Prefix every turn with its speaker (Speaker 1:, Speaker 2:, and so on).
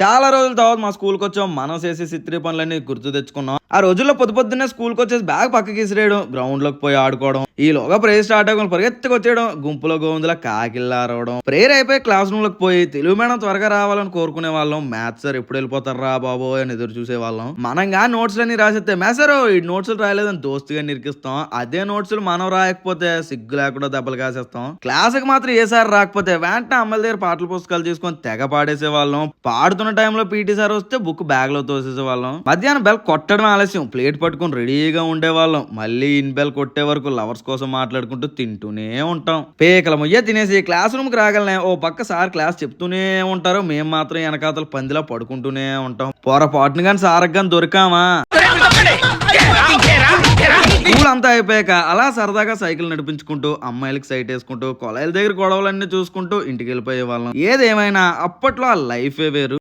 Speaker 1: చాలా రోజుల తర్వాత మా స్కూల్కి వచ్చాం. మనం చేసే సిత్రీ పనులన్నీ గుర్తు తెచ్చుకున్నాం. ఆ రోజుల్లో పొద్దున్నే స్కూల్కి వచ్చేసి బ్యాగ్ పక్కకి విసిరేయడం, గ్రౌండ్ లోకి పోయి ఆడుకోవడం, ఈలోగా ప్రేయర్ స్టార్ట్ అవ్వడం పరిగెత్తుకు వచ్చేయడం, గుంపులో గోవిందులా కాకిల్లా అరవడం, ప్రేయర్ అయిపోయి క్లాస్ రూమ్ లోకి పోయి తెలుగు మేడం త్వరగా రావాలని కోరుకునే వాళ్ళం. మ్యాథ్స్ సార్ ఎప్పుడు వెళ్ళిపోతారా బాబో అని ఎదురు చూసే వాళ్ళం. మనంగా నోట్స్ అన్ని రాసేస్తే మేసారు ఈ నోట్స్ రాయలేదని దోస్తుగా నిరికిస్తాం. అదే నోట్స్ మనం రాయకపోతే సిగ్గు లేకుండా దెబ్బలు కాసేస్తాం. క్లాస్ కి మాత్రం ఏ సార్ రాకపోతే వెంటనే అమ్మల దగ్గర పాటల పుస్తకాలు తీసుకొని తెగ పాడేసే వాళ్ళం. పాడుతున్న టైంలో పీటీ సార్ వస్తే బుక్ బ్యాగ్ లో తోసేసే వాళ్ళం. మధ్యాహ్నం బెల్ కొట్టడం ఆలస్యం, ప్లేట్ పట్టుకుని రెడీగా ఉండేవాళ్ళం. మళ్ళీ ఇన్ బెల్ కొట్టే వరకు లవర్స్ కోసం మాట్లాడుకుంటూ తింటూనే ఉంటాం. పేకల ముయ్య తినేసి క్లాస్ రూమ్ కి రాగలనే ఓ పక్క సార్ క్లాస్ చెప్తూనే ఉంటారు, మేము మాత్రం వెనకాతల పందిలా పడుకుంటూనే ఉంటాం. పొరపాటును కానీ సార్ కానీ దొరికామా. స్కూల్ అంతా అయిపోయాక అలా సరదాగా సైకిల్ నడిపించుకుంటూ అమ్మాయిలకి సైట్ వేసుకుంటూ కొలాయిల దగ్గర గొడవలన్నీ చూసుకుంటూ ఇంటికి వెళ్ళిపోయే వాళ్ళం. ఏదేమైనా అప్పట్లో ఆ లైఫే వేరు.